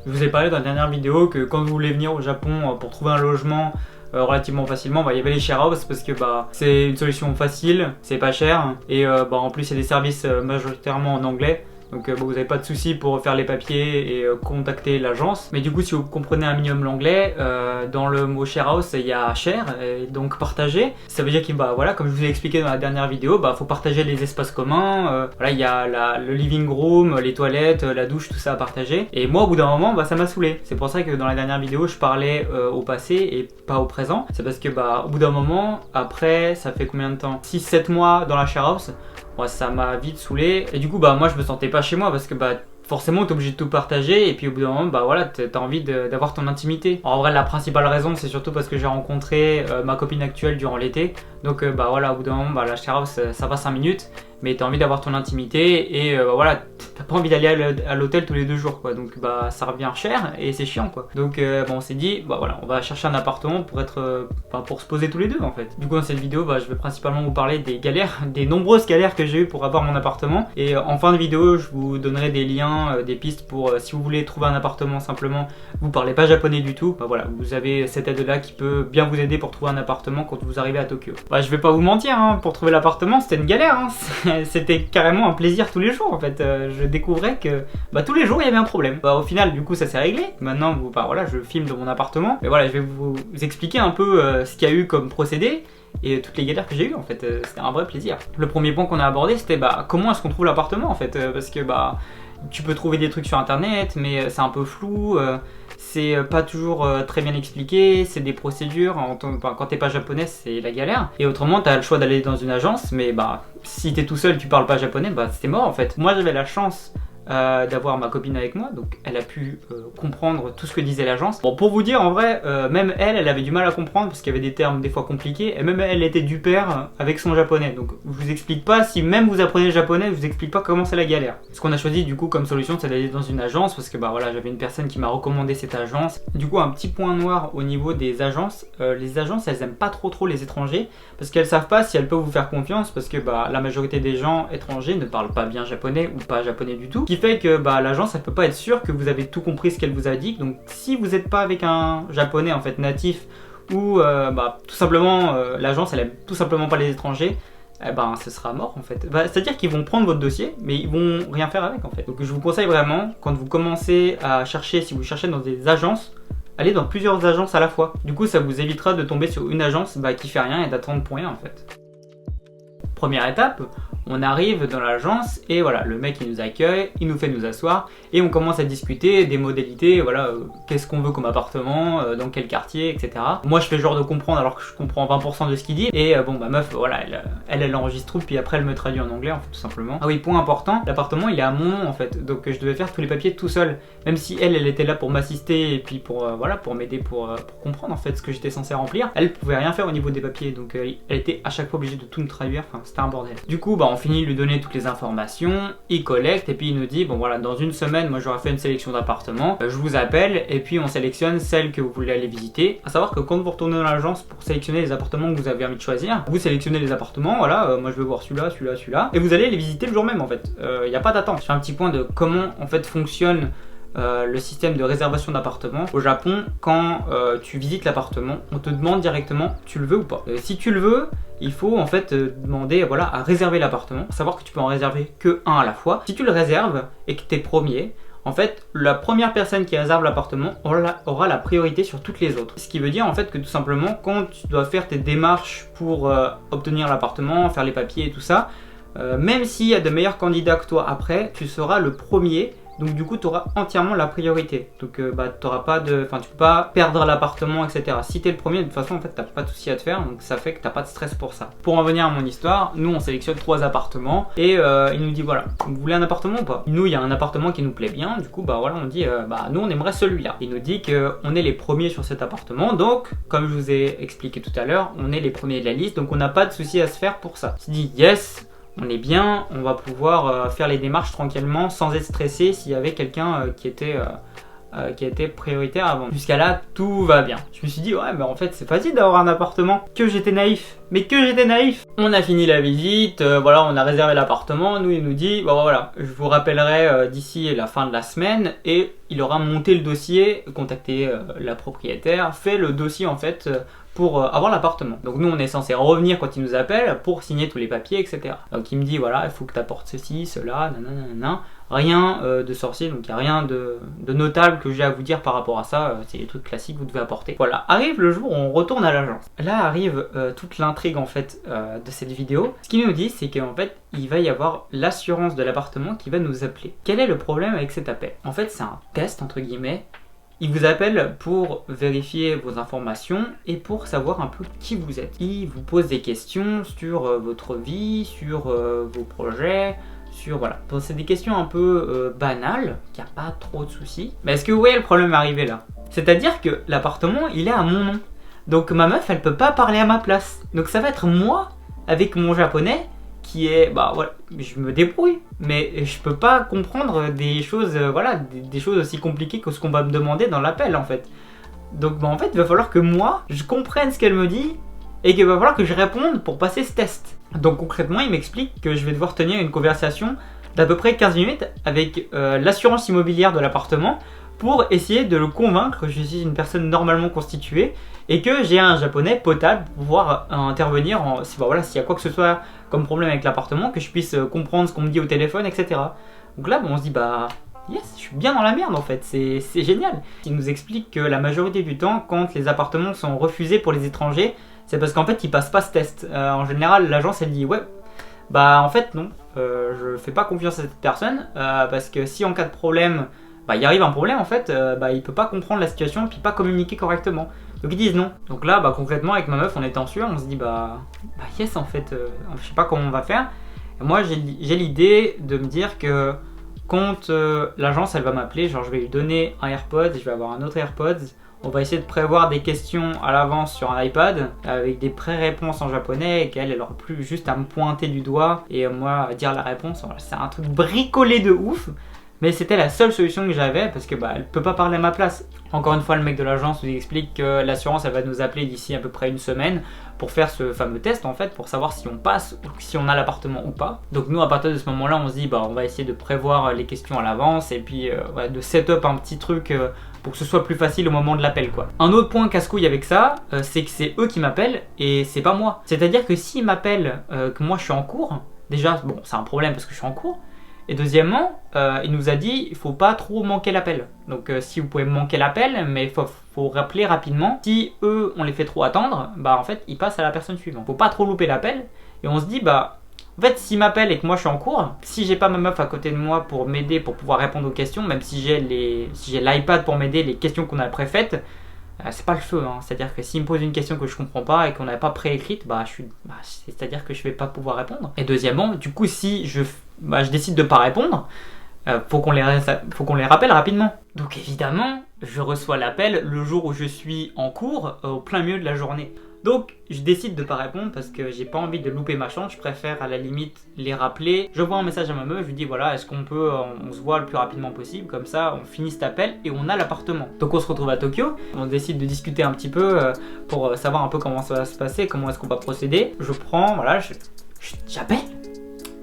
Je vous ai parlé dans la dernière vidéo que quand vous voulez venir au Japon pour trouver un logement relativement facilement, il y avait les share house parce que c'est une solution facile, c'est pas cher et en plus il y a des services majoritairement en anglais. Donc vous n'avez pas de souci pour faire les papiers et contacter l'agence. Mais du coup, si vous comprenez un minimum l'anglais, dans le mot share house, il y a share, et donc partager. Ça veut dire qu'il voilà, comme je vous ai expliqué dans la dernière vidéo, faut partager les espaces communs. Voilà, il y a le living room, les toilettes, la douche, tout ça à partager. Et moi, au bout d'un moment, ça m'a saoulé. C'est pour ça que dans la dernière vidéo, je parlais au passé et pas au présent. C'est parce que au bout d'un moment, après, ça fait combien de temps, 6-7 mois dans la share house, ça m'a vite saoulé et du coup moi je me sentais pas chez moi parce que forcément t'es obligé de tout partager et puis au bout d'un moment t'as envie d'avoir ton intimité. En vrai la principale raison c'est surtout parce que j'ai rencontré ma copine actuelle durant l'été, donc au bout d'un moment la share house ça va 5 minutes mais t'as envie d'avoir ton intimité et t'as pas envie d'aller à l'hôtel tous les 2 jours quoi, donc ça revient cher et c'est chiant quoi. Donc on s'est dit on va chercher un appartement pour se poser tous les deux en fait. Du coup dans cette vidéo je vais principalement vous parler des galères, des nombreuses galères que j'ai eues pour avoir mon appartement, et en fin de vidéo je vous donnerai des liens, des pistes pour si vous voulez trouver un appartement simplement, vous parlez pas japonais du tout, vous avez cette aide là qui peut bien vous aider pour trouver un appartement quand vous arrivez à Tokyo. Je vais pas vous mentir, pour trouver l'appartement c'était une galère, c'était carrément un plaisir tous les jours en fait. Je découvrais que tous les jours il y avait un problème. Au final du coup ça s'est réglé. Maintenant je filme dans mon appartement. Mais je vais vous expliquer un peu ce qu'il y a eu comme procédé et toutes les galères que j'ai eues en fait. C'était un vrai plaisir. Le premier point qu'on a abordé c'était comment est-ce qu'on trouve l'appartement en fait, parce que tu peux trouver des trucs sur internet mais c'est un peu flou, c'est pas toujours très bien expliqué, c'est des procédures, quand t'es pas japonais c'est la galère. Et autrement t'as le choix d'aller dans une agence, mais si t'es tout seul tu parles pas japonais, c'était mort en fait. Moi j'avais la chance d'avoir ma copine avec moi, donc elle a pu comprendre tout ce que disait l'agence. Pour vous dire en vrai, même elle avait du mal à comprendre parce qu'il y avait des termes des fois compliqués, et même elle était du pair avec son japonais, donc je vous explique pas, si même vous apprenez le japonais, je vous explique pas comment c'est la galère. Ce qu'on a choisi du coup comme solution c'est d'aller dans une agence parce que j'avais une personne qui m'a recommandé cette agence. Du coup un petit point noir au niveau des agences, les agences elles aiment pas trop les étrangers parce qu'elles savent pas si elles peuvent vous faire confiance, parce que la majorité des gens étrangers ne parlent pas bien japonais ou pas japonais du tout, fait que l'agence elle peut pas être sûre que vous avez tout compris ce qu'elle vous a dit. Donc si vous n'êtes pas avec un japonais en fait natif, ou tout simplement l'agence elle aime tout simplement pas les étrangers, ce sera mort en fait. C'est à dire qu'ils vont prendre votre dossier mais ils vont rien faire avec en fait. Donc je vous conseille vraiment, quand vous commencez à chercher, si vous cherchez dans des agences, allez dans plusieurs agences à la fois. Du coup ça vous évitera de tomber sur une agence qui fait rien et d'attendre pour rien en fait. Première étape, on arrive dans l'agence et le mec il nous accueille, il nous fait nous asseoir et on commence à discuter des modalités, qu'est-ce qu'on veut comme appartement, dans quel quartier, etc. Moi je fais genre de comprendre alors que je comprends 20% de ce qu'il dit, et ma meuf elle enregistre tout puis après elle me traduit en anglais en fait tout simplement. Ah oui, point important, l'appartement il est à mon nom en fait, donc je devais faire tous les papiers tout seul, même si elle était là pour m'assister et puis pour m'aider pour comprendre en fait ce que j'étais censé remplir. Elle pouvait rien faire au niveau des papiers, donc elle était à chaque fois obligée de tout me traduire, c'était un bordel. Du coup on finit de lui donner toutes les informations, il collecte et puis il nous dit dans une semaine moi j'aurai fait une sélection d'appartements, je vous appelle et puis on sélectionne celle que vous voulez aller visiter. À savoir que quand vous retournez dans l'agence pour sélectionner les appartements que vous avez envie de choisir, vous sélectionnez les appartements, moi je veux voir celui-là, et vous allez les visiter le jour même en fait. Il n'y a pas d'attente. Je fais un petit point de comment en fait fonctionne le système de réservation d'appartement. Au Japon, quand tu visites l'appartement, on te demande directement tu le veux ou pas. Si tu le veux, il faut en fait demander à réserver l'appartement. À savoir que tu peux en réserver que un à la fois. Si tu le réserves et que tu es premier, en fait la première personne qui réserve l'appartement aura la priorité sur toutes les autres. Ce qui veut dire en fait que tout simplement quand tu dois faire tes démarches pour obtenir l'appartement, faire les papiers et tout ça, même s'il y a de meilleurs candidats que toi après, tu seras le premier. Donc du coup tu auras entièrement la priorité. Donc t'auras pas tu peux pas perdre l'appartement, etc. Si t'es le premier, de toute façon en fait t'as pas de souci à te faire, donc ça fait que t'as pas de stress pour ça. Pour en venir à mon histoire, nous on sélectionne 3 appartements et il nous dit vous voulez un appartement ou pas? Nous il y a un appartement qui nous plaît bien, du coup on dit nous on aimerait celui-là. Il nous dit qu'on est les premiers sur cet appartement, donc comme je vous ai expliqué tout à l'heure, on est les premiers de la liste, donc on n'a pas de souci à se faire pour ça. Il dit yes, on est bien, on va pouvoir faire les démarches tranquillement sans être stressé s'il y avait quelqu'un qui était prioritaire avant. Jusqu'à là, tout va bien. Je me suis dit, en fait, c'est facile d'avoir un appartement. Que j'étais naïf Mais que j'étais naïf. On a fini la visite, voilà, on a réservé l'appartement. Nous, il nous dit, bon voilà, je vous rappellerai d'ici la fin de la semaine. Et il aura monté le dossier, contacté la propriétaire, fait le dossier en fait pour avoir l'appartement. Donc nous, on est censé revenir quand il nous appelle pour signer tous les papiers, etc. Donc il me dit, voilà, il faut que tu apportes ceci, cela, nanana. Rien de sorcier, donc il n'y a rien de notable que j'ai à vous dire par rapport à ça, c'est les trucs classiques que vous devez apporter. Voilà, arrive le jour où on retourne à l'agence. Là arrive toute l'intrigue en fait de cette vidéo. Ce qu'il nous dit, c'est qu'en fait, il va y avoir l'assurance de l'appartement qui va nous appeler. Quel est le problème avec cet appel? En fait, c'est un test entre guillemets. Il vous appelle pour vérifier vos informations et pour savoir un peu qui vous êtes. Il vous pose des questions sur votre vie, sur vos projets, voilà. Donc, c'est des questions un peu banales, il n'y a pas trop de soucis. Mais est-ce que vous voyez le problème arriver là? C'est-à-dire que l'appartement, il est à mon nom. Donc ma meuf, elle peut pas parler à ma place. Donc ça va être moi, avec mon japonais, qui est, bah voilà, je me débrouille. Mais je peux pas comprendre des choses, voilà, des choses aussi compliquées que ce qu'on va me demander dans l'appel en fait. Donc bah, en fait, il va falloir que moi, je comprenne ce qu'elle me dit et qu'il va falloir que je réponde pour passer ce test. Donc concrètement, il m'explique que je vais devoir tenir une conversation d'à peu près 15 minutes avec l'assurance immobilière de l'appartement pour essayer de le convaincre que je suis une personne normalement constituée et que j'ai un japonais potable pour pouvoir intervenir voilà, s'il y a quoi que ce soit comme problème avec l'appartement, que je puisse comprendre ce qu'on me dit au téléphone, etc. Donc là, bon, on se dit, bah yes, je suis bien dans la merde en fait, c'est génial. Il nous explique que la majorité du temps, quand les appartements sont refusés pour les étrangers, c'est parce qu'en fait ils passent pas ce test. En général, l'agence elle dit ouais, bah en fait non, je fais pas confiance à cette personne parce que si en cas de problème, bah il arrive un problème en fait, bah il peut pas comprendre la situation et puis pas communiquer correctement. Donc ils disent non. Donc là, bah concrètement avec ma meuf, on était en sueur, on se dit bah yes en fait, je sais pas comment on va faire. Et moi j'ai l'idée de me dire que quand l'agence elle va m'appeler, genre je vais lui donner un AirPod, je vais avoir un autre AirPods. On va essayer de prévoir des questions à l'avance sur un iPad avec des pré-réponses en japonais et qu'elle aura plus juste à me pointer du doigt et moi à dire la réponse. Voilà, c'est un truc bricolé de ouf, mais c'était la seule solution que j'avais parce que bah elle peut pas parler à ma place. Encore une fois, le mec de l'agence nous explique que l'assurance elle va nous appeler d'ici à peu près une semaine pour faire ce fameux test en fait, pour savoir si on passe ou si on a l'appartement ou pas. Donc nous, à partir de ce moment-là, on se dit bah on va essayer de prévoir les questions à l'avance et puis voilà, de set up un petit truc pour que ce soit plus facile au moment de l'appel quoi. Un autre point casse-couille avec ça, c'est que c'est eux qui m'appellent et c'est pas moi. C'est-à-dire que s'ils m'appellent que moi je suis en cours, déjà bon c'est un problème parce que je suis en cours. Et deuxièmement, il nous a dit il faut pas trop manquer l'appel. Donc si vous pouvez manquer l'appel, mais il faut rappeler rapidement. Si eux on les fait trop attendre, bah en fait ils passent à la personne suivante. Faut pas trop louper l'appel. Et on se dit bah en fait, s'ils m'appellent et que moi je suis en cours, si j'ai pas ma meuf à côté de moi pour m'aider, pour pouvoir répondre aux questions, même si j'ai l'iPad pour m'aider, les questions qu'on a préfaites, c'est pas le feu. Hein. C'est-à-dire que s'il me pose une question que je comprends pas et qu'on n'a pas préécrite, c'est-à-dire que je vais pas pouvoir répondre. Et deuxièmement, du coup, si je décide de pas répondre, faut qu'on les rappelle rapidement. Donc évidemment, je reçois l'appel le jour où je suis en cours, au plein milieu de la journée. Donc je décide de pas répondre parce que j'ai pas envie de louper ma chance, je préfère à la limite les rappeler. Je vois un message à ma meuf, je lui dis voilà, est-ce qu'on peut, on se voit le plus rapidement possible, comme ça on finit cet appel et on a l'appartement. Donc on se retrouve à Tokyo, on décide de discuter un petit peu pour savoir un peu comment ça va se passer, comment est-ce qu'on va procéder. Je prends, voilà, j'appelle.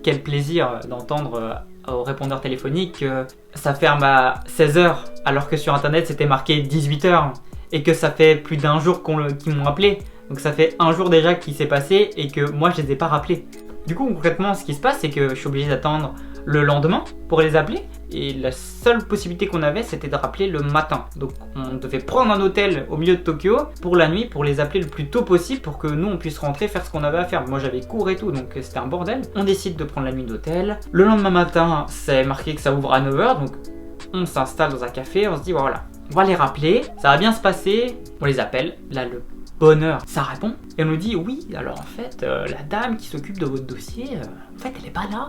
Quel plaisir d'entendre au répondeur téléphonique ça ferme à 16h alors que sur internet c'était marqué 18h et que ça fait plus d'un jour qu'ils m'ont appelé. Donc ça fait un jour déjà qu'il s'est passé et que moi je les ai pas rappelés. Du coup concrètement ce qui se passe c'est que je suis obligé d'attendre le lendemain pour les appeler et la seule possibilité qu'on avait c'était de rappeler le matin. Donc on devait prendre un hôtel au milieu de Tokyo pour la nuit pour les appeler le plus tôt possible pour que nous on puisse rentrer faire ce qu'on avait à faire. Moi j'avais cours et tout donc c'était un bordel. On décide de prendre la nuit d'hôtel. Le lendemain matin c'est marqué que ça ouvre à 9h donc on s'installe dans un café, on se dit voilà, on va les rappeler, ça va bien se passer, on les appelle, là le bonheur, ça répond et on nous dit oui, alors en fait la dame qui s'occupe de votre dossier, en fait elle est pas là,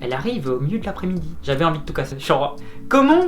elle arrive au milieu de l'après-midi. J'avais envie de tout casser, genre comment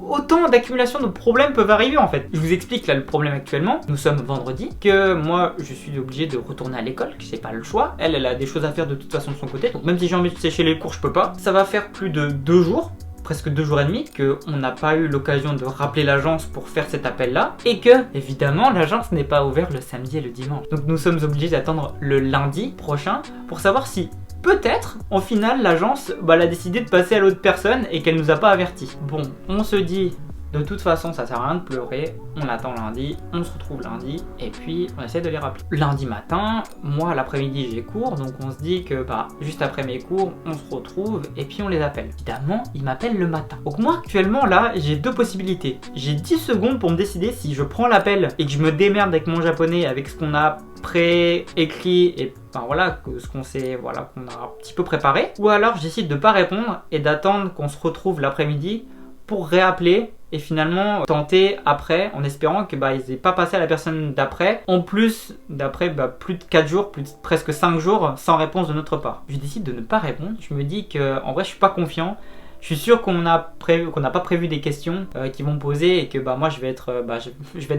autant d'accumulation de problèmes peuvent arriver en fait. Je vous explique là le problème actuellement, nous sommes vendredi, que moi je suis obligé de retourner à l'école, que j'ai pas le choix, elle a des choses à faire de toute façon de son côté, donc même si j'ai envie de sécher les cours je peux pas. Ça va faire plus de 2 jours presque 2 jours et demi qu'on n'a pas eu l'occasion de rappeler l'agence pour faire cet appel-là et que, évidemment, l'agence n'est pas ouverte le samedi et le dimanche. Donc nous sommes obligés d'attendre le lundi prochain pour savoir si peut-être, en final, l'agence elle a décidé de passer à l'autre personne et qu'elle nous a pas averti. Bon, on se dit, de toute façon, ça sert à rien de pleurer, on attend lundi, on se retrouve lundi, et puis on essaie de les rappeler. Lundi matin, moi l'après-midi j'ai cours, donc on se dit que juste après mes cours, on se retrouve, et puis on les appelle. Évidemment, ils m'appellent le matin. Donc moi actuellement là, j'ai 2 possibilités. J'ai 10 secondes pour me décider si je prends l'appel et que je me démerde avec mon japonais, avec ce qu'on a pré-écrit et voilà, ce qu'on sait, qu'on a un petit peu préparé, ou alors je décide de pas répondre et d'attendre qu'on se retrouve l'après-midi pour réappeler et finalement tenter après en espérant que ils n'aient pas passé à la personne d'après. En plus d'après plus de 4 jours, presque 5 jours sans réponse de notre part. Je décide de ne pas répondre. Je me dis que en vrai je suis pas confiant. Je suis sûr qu'on n'a pas prévu des questions qui vont poser et que moi je vais être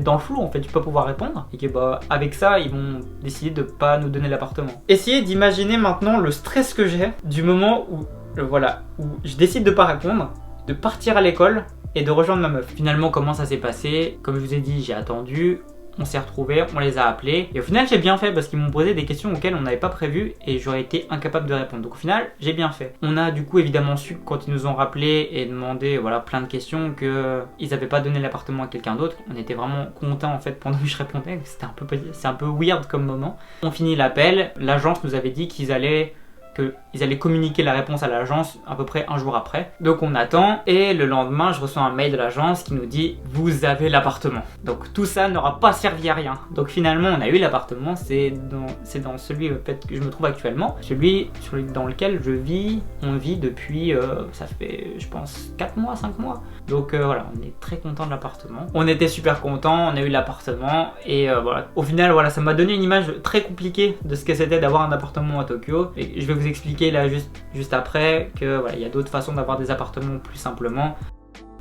dans le flou en fait, je vais pas pouvoir répondre et que avec ça ils vont décider de pas nous donner l'appartement. Essayez d'imaginer maintenant le stress que j'ai du moment où je décide de pas répondre, de partir à l'école et de rejoindre ma meuf. Finalement, comment ça s'est passé? Comme je vous ai dit, j'ai attendu, on s'est retrouvés, on les a appelés et au final j'ai bien fait parce qu'ils m'ont posé des questions auxquelles on n'avait pas prévu et j'aurais été incapable de répondre. Donc au final j'ai bien fait. On a du coup évidemment su quand ils nous ont rappelé et demandé plein de questions qu'ils n'avaient pas donné l'appartement à quelqu'un d'autre. On était vraiment contents en fait pendant que je répondais. C'est un peu weird comme moment. On finit l'appel, l'agence nous avait dit qu'ils allaient communiquer la réponse à l'agence à peu près un jour après. Donc on attend et le lendemain je reçois un mail de l'agence qui nous dit vous avez l'appartement. Donc tout ça n'aura pas servi à rien. Donc finalement on a eu l'appartement, c'est dans celui que je me trouve actuellement, celui dans lequel on vit depuis ça fait je pense 4 mois, 5 mois. Donc on est très content de l'appartement. On était super content, on a eu l'appartement et au final ça m'a donné une image très compliquée de ce que c'était d'avoir un appartement à Tokyo et je vais vous expliquer là juste après que il y a d'autres façons d'avoir des appartements plus simplement.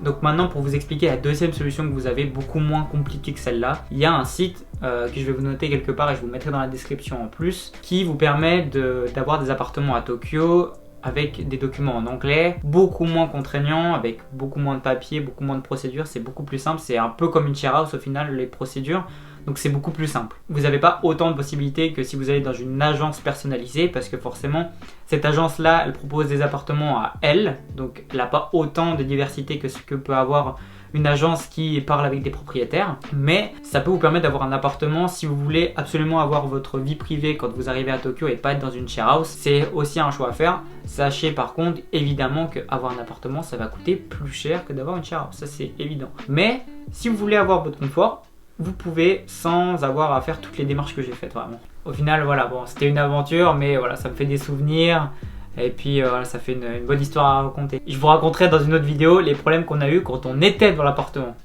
Donc maintenant pour vous expliquer la deuxième solution que vous avez, beaucoup moins compliquée que celle-là, il y a un site que je vais vous noter quelque part et je vous mettrai dans la description en plus, qui vous permet d'avoir des appartements à Tokyo avec des documents en anglais, beaucoup moins contraignants, avec beaucoup moins de papiers, beaucoup moins de procédures, c'est beaucoup plus simple, c'est un peu comme une share house au final les procédures. Donc c'est beaucoup plus simple. Vous n'avez pas autant de possibilités que si vous allez dans une agence personnalisée parce que forcément cette agence là elle propose des appartements à elle, donc elle n'a pas autant de diversité que ce que peut avoir une agence qui parle avec des propriétaires, mais ça peut vous permettre d'avoir un appartement si vous voulez absolument avoir votre vie privée quand vous arrivez à Tokyo et pas être dans une share house. C'est aussi un choix à faire. Sachez par contre évidemment qu'avoir un appartement ça va coûter plus cher que d'avoir une share house, ça c'est évident. Mais si vous voulez avoir votre confort, vous pouvez sans avoir à faire toutes les démarches que j'ai faites vraiment. Au final c'était une aventure mais ça me fait des souvenirs et puis ça fait une bonne histoire à raconter. Je vous raconterai dans une autre vidéo les problèmes qu'on a eu quand on était dans l'appartement.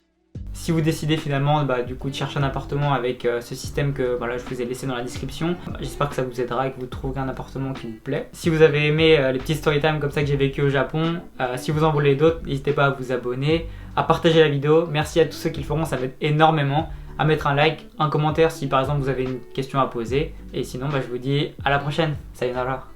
Si vous décidez finalement du coup de chercher un appartement avec ce système que je vous ai laissé dans la description, j'espère que ça vous aidera et que vous trouverez un appartement qui vous plaît. Si vous avez aimé les petits storytime comme ça que j'ai vécu au Japon, si vous en voulez d'autres, n'hésitez pas à vous abonner, à partager la vidéo. Merci à tous ceux qui le feront, ça m'aide énormément. À mettre un like, un commentaire si par exemple vous avez une question à poser. Et sinon je vous dis à la prochaine. Sayonara.